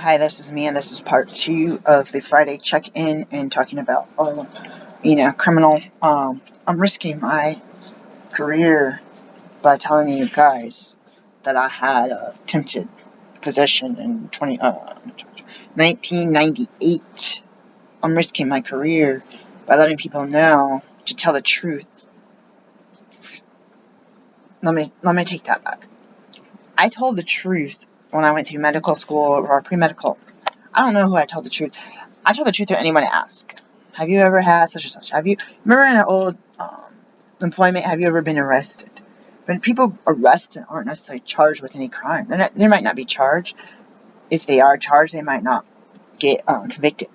Hi, this is me, and this is part 2 of the Friday check-in and talking about, criminal. I'm risking my career by telling you guys that I had attempted possession in 1998. I'm risking my career by letting people know to tell the truth. Let me take that back. I told the truth when I went through medical school or pre-medical. I don't know who I told the truth. I told the truth to anyone I ask. Have you ever had such and such? Remember in an old employment, have you ever been arrested? When people arrested aren't necessarily charged with any crime. They might not be charged. If they are charged, they might not get convicted.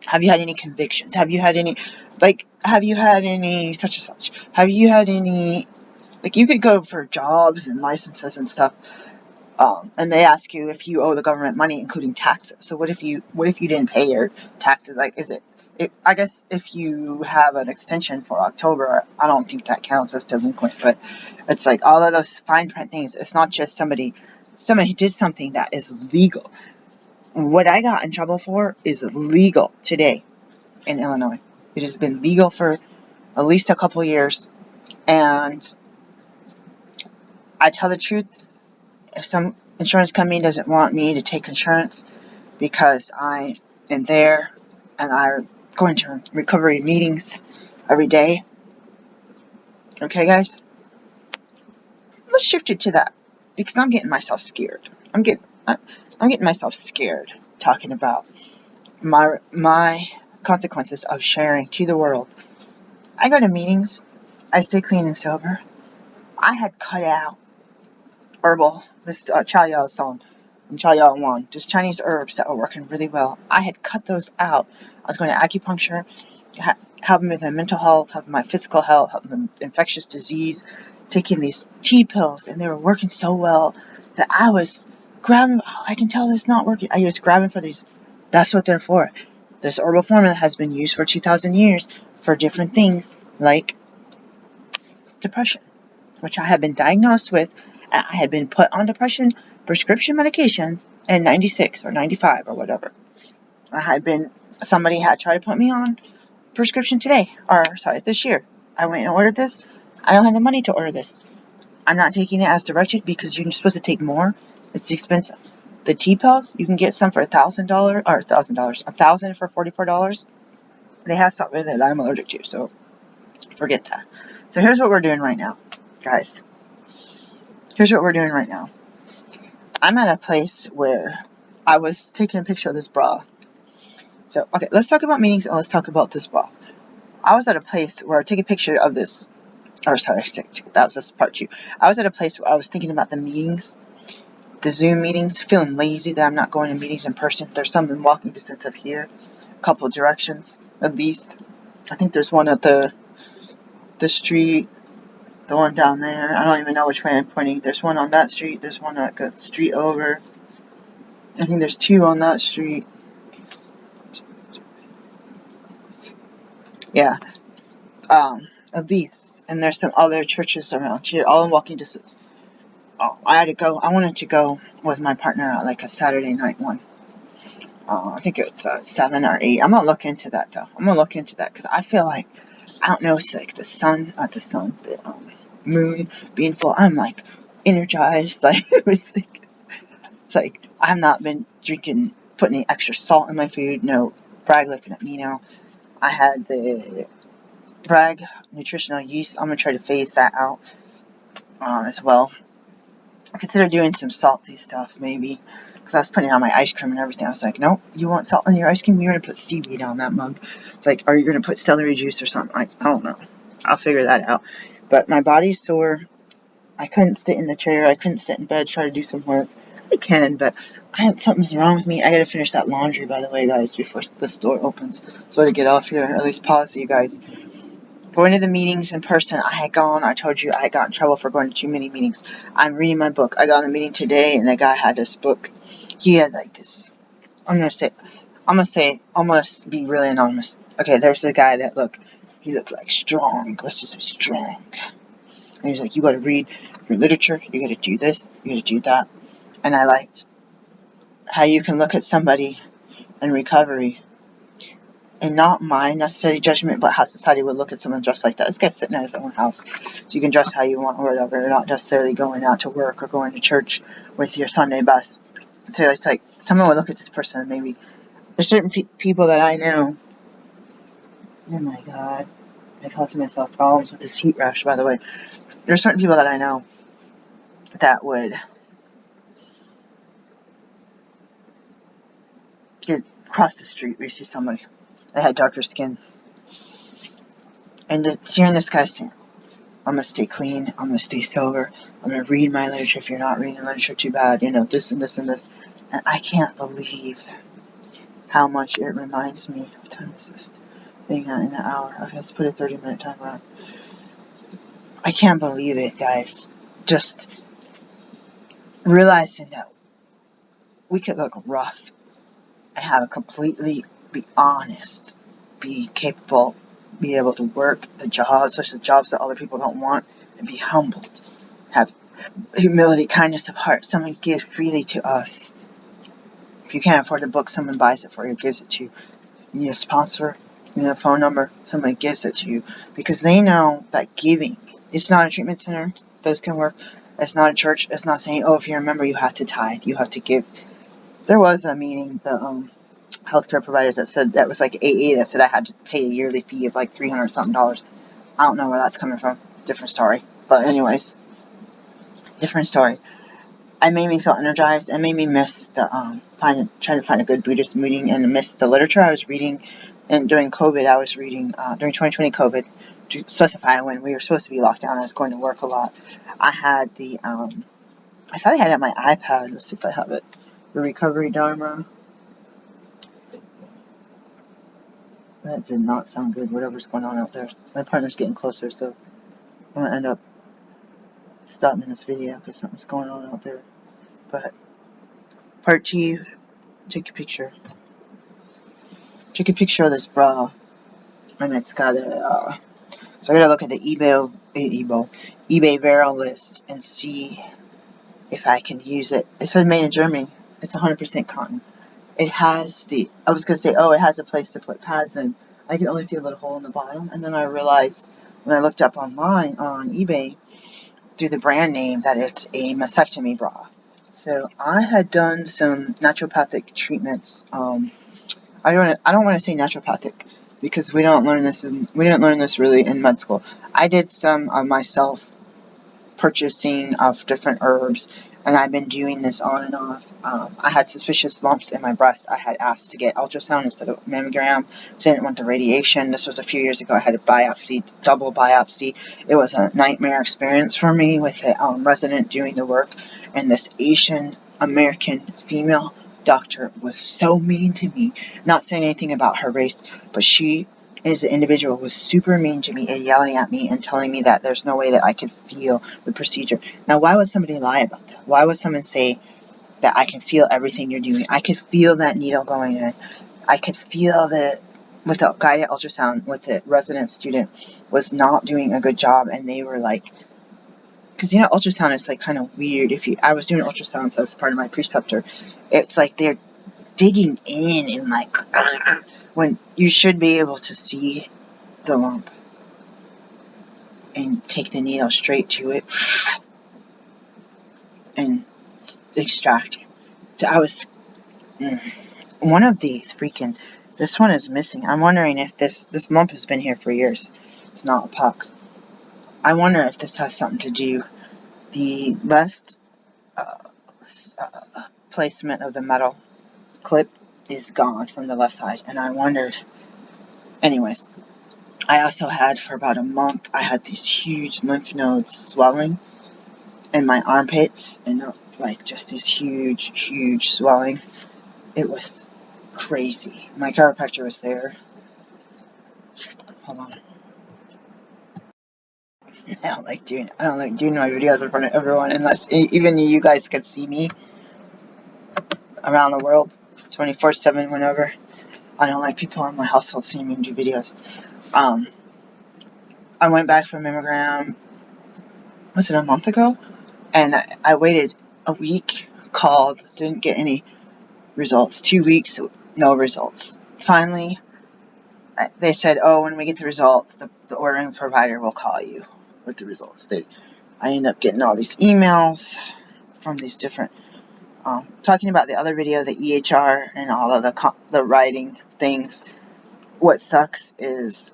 Have you had any convictions? Have you had any such and such? Have you had any, you could go for jobs and licenses and stuff. And they ask you if you owe the government money, including taxes. So what if you didn't pay your taxes? I guess if you have an extension for October, I don't think that counts as delinquent. But it's like all of those fine print things. It's not just somebody who did something that is legal. What I got in trouble for is legal today in Illinois. It has been legal for at least a couple years, and I tell the truth. If some insurance company doesn't want me to take insurance because I am there and I'm going to recovery meetings every day. Okay, guys? Let's shift it to that because I'm getting myself scared. I'm getting myself scared talking about my consequences of sharing to the world. I go to meetings. I stay clean and sober. I had cut out herbal, this Chaya song, and Chaya Wan, just Chinese herbs that were working really well. I had cut those out. I was going to acupuncture, helping with my mental health, helping my physical health, helping with infectious disease, taking these tea pills, and they were working so well that I was grabbing. I can tell it's not working. I was grabbing for these. That's what they're for. This herbal formula has been used for 2,000 years for different things like depression, which I had been diagnosed with. I had been put on depression prescription medications in 96 or 95 or whatever. Somebody had tried to put me on prescription this year. I went and ordered this. I don't have the money to order this. I'm not taking it as directed because you're supposed to take more. It's expensive. The tea pills, you can get some for $1,000 or $1,000 for $44. They have something that I'm allergic to, so forget that. So here's what we're doing right now, guys. Here's what we're doing right now. I'm at a place where I was taking a picture of this bra. So, okay, let's talk about meetings and let's talk about this bra. I was at a place where I took a picture of this. That was this part 2. I was at a place where I was thinking about the meetings, the Zoom meetings, feeling lazy that I'm not going to meetings in person. There's some in walking distance of here, a couple directions at least. I think there's one at the street. The one down there, I don't even know which way I'm pointing. There's one on that street. There's one that goes street over. I think there's 2 on that street. Yeah. At least. And there's some other churches around here, all in walking distance. I had to go. I wanted to go with my partner at a Saturday night one. I think it's 7 or 8. I'm going to look into that, though. I'm going to look into that because I feel like, I don't know, it's like the moon being full. I'm energized. It's like I've not been putting any extra salt in my food. No, Bragg looking at me now. I had the Bragg nutritional yeast. I'm going to try to phase that out as well. I consider doing some salty stuff, maybe, because I was putting on my ice cream and everything. I was like, nope, you want salt in your ice cream? You're going to put seaweed on that mug. It's like, are you going to put celery juice or something? I don't know. I'll figure that out. But my body's sore. I couldn't sit in the chair. I couldn't sit in bed, try to do some work. I can, but something's wrong with me. I got to finish that laundry, by the way, guys, before the store opens. So to get off here, at least pause you guys. Going to the meetings in person, I told you I got in trouble for going to too many meetings. I'm reading my book. I got in a meeting today, and the guy had this book. He had this. I'm going to be really anonymous. Okay, there's the guy he looks like strong. Let's just say strong. And he's like, you got to read your literature. You got to do this. You got to do that. And I liked how you can look at somebody in recovery and not mind necessarily judgment, but how society would look at someone dressed like that. This guy's sitting at his own house, so you can dress how you want or whatever. You're not necessarily going out to work or going to church with your Sunday best. So it's like someone would look at this person and maybe there's certain people that I know. Oh my god, I'm causing myself problems with this heat rash. By the way, there's certain people that I know that would get across the street. We see somebody that had darker skin, and just hearing this guy saying, I'm going to stay clean, I'm going to stay sober, I'm going to read my literature if you're not reading literature, too bad, you know, this and this and this. And I can't believe how much it reminds me. What time is this thing at in an hour? Okay, let's put a 30-minute timer on. I can't believe it, guys. Just realizing that we could look rough and have a completely be honest, be capable, be able to work the jobs, especially jobs that other people don't want, and be humbled. Have humility, kindness of heart. Someone gives freely to us. If you can't afford the book, someone buys it for you, gives it to you. You need a sponsor, you need a phone number, somebody gives it to you. Because they know that giving, it's not a treatment center, those can work. It's not a church, it's not saying, oh, if you're a member, you have to tithe, you have to give. There was a meeting, the healthcare providers that said, that was like AA, that said I had to pay a yearly fee of like $300 something. I don't know where that's coming from, different story. But anyways, different story. It made me feel energized. It made me miss the trying to find a good Buddhist meeting and miss the literature I was reading. And during COVID, I was reading during 2020 COVID, to specify when we were supposed to be locked down. I was going to work a lot. I had the I thought I had it on my iPad. Let's see if I have it. The Recovery Dharma. That did not sound good. Whatever's going on out there. My partner's getting closer, so I'm gonna end up stopping this video because something's going on out there. But part 2, take a picture. Took a picture of this bra, and it's got a. So I gotta look at the eBay Vero list and see if I can use it. It said made in Germany. It's 100% cotton. It has the. I was gonna say, oh, it has a place to put pads in. I can only see a little hole in the bottom, and then I realized when I looked up online on eBay through the brand name that it's a mastectomy bra. So I had done some naturopathic treatments. I don't want to say naturopathic because we didn't learn this really in med school. I did some of myself purchasing of different herbs, and I've been doing this on and off. I had suspicious lumps in my breast. I had asked to get ultrasound instead of mammogram. Didn't want the radiation. This was a few years ago. I had a biopsy, double biopsy. It was a nightmare experience for me with a resident doing the work, and this Asian American female doctor was so mean to me. Not saying anything about her race, but she is an individual who was super mean to me and yelling at me and telling me that there's no way that I could feel the procedure. Now, why would somebody lie about that? Why would someone say that I can feel everything you're doing? I could feel that needle going in. I could feel that with the guided ultrasound, with the resident student was not doing a good job, and they were like, because you know, ultrasound is like kind of weird. I was doing ultrasounds as part of my preceptor, it's like they're digging in and like when you should be able to see the lump and take the needle straight to it and extract it. So I was one of these freaking. This one is missing. I'm wondering if this lump has been here for years. It's not a pox. I wonder if this has something to do. The left placement of the metal clip is gone from the left side, and I wondered. Anyways, I also had for about a month. I had these huge lymph nodes swelling in my armpits, and like just this huge swelling. It was crazy. My chiropractor was there. Hold on. I don't like doing my videos in front of everyone unless even you guys could see me around the world 24/7 whenever. I don't like people in my household seeing me do videos. I went back from mammogram, was it a month ago? And I waited a week, called, didn't get any results. 2 weeks, no results. Finally, they said, oh, when we get the results, the ordering provider will call you with the results. I ended up getting all these emails from these different, talking about the other video, the EHR and all of the writing things. What sucks is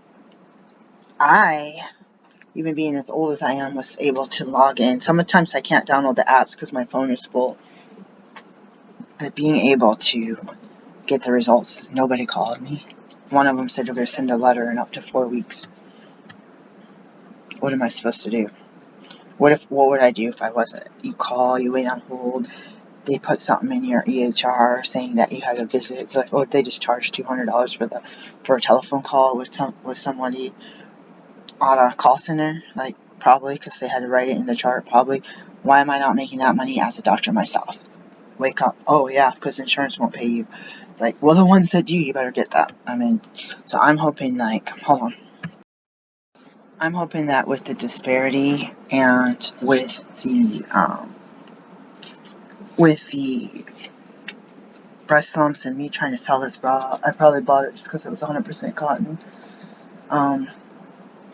even being as old as I am, was able to log in. Sometimes I can't download the apps because my phone is full. But being able to get the results, nobody called me. One of them said they're going to send a letter in up to 4 weeks. What am I supposed to do? What would I do if I wasn't? You call, you wait on hold, they put something in your EHR saying that you had a visit. It's like, oh, they just charged $200 for a telephone call with somebody on a call center, like, probably, because they had to write it in the chart, probably. Why am I not making that money as a doctor myself? Wake up. Oh, yeah, because insurance won't pay you. It's like, well, the ones that do, you better get that. I mean, so I'm hoping, hold on. I'm hoping that with the disparity and with the breast lumps and me trying to sell this bra, I probably bought it just because it was 100% cotton.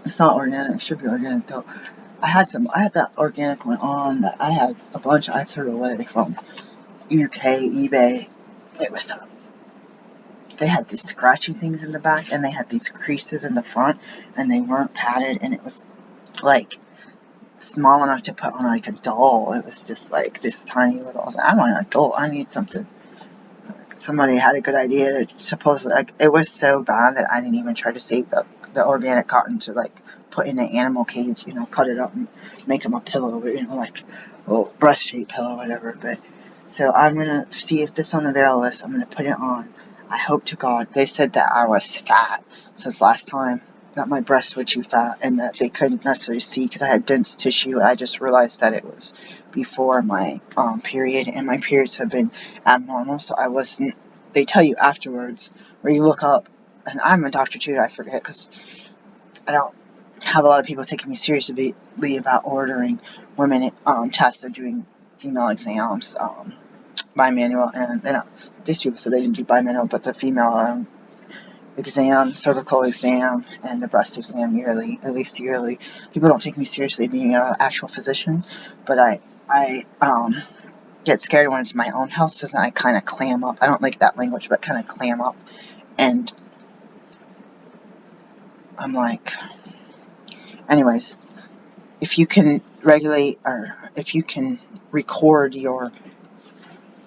It's not organic. It should be organic, though. I had that organic one on that I had a bunch I threw away from UK, eBay. It was, they had these scratchy things in the back and they had these creases in the front and they weren't padded and it was like small enough to put on like a doll. It was just like this tiny little, I was like, I want an adult. I need something. Somebody had a good idea to supposedly, like, it was so bad that I didn't even try to save the organic cotton to like put in an animal cage, cut it up and make them a pillow, like a breast shaped pillow or whatever. But so I'm gonna see if this on the avail list. I'm gonna put it on. I hope to God. They said that I was fat since last time, that my breasts were too fat and that they couldn't necessarily see because I had dense tissue. I just realized that it was before my period, and my periods have been abnormal, so I wasn't. They tell you afterwards, where you look up, and I'm a doctor too, I forget, because I don't have a lot of people taking me seriously about ordering women tests or doing female exams bimanual, and these people said they didn't do bimanual, but the female exam, cervical exam, and the breast exam yearly, at least yearly. People don't take me seriously being an actual physician, but I get scared when it's my own health, so then I kind of clam up. I don't like that language, but kind of clam up, and I'm like, anyways, if you can regulate, or if you can record your,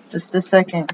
just a second,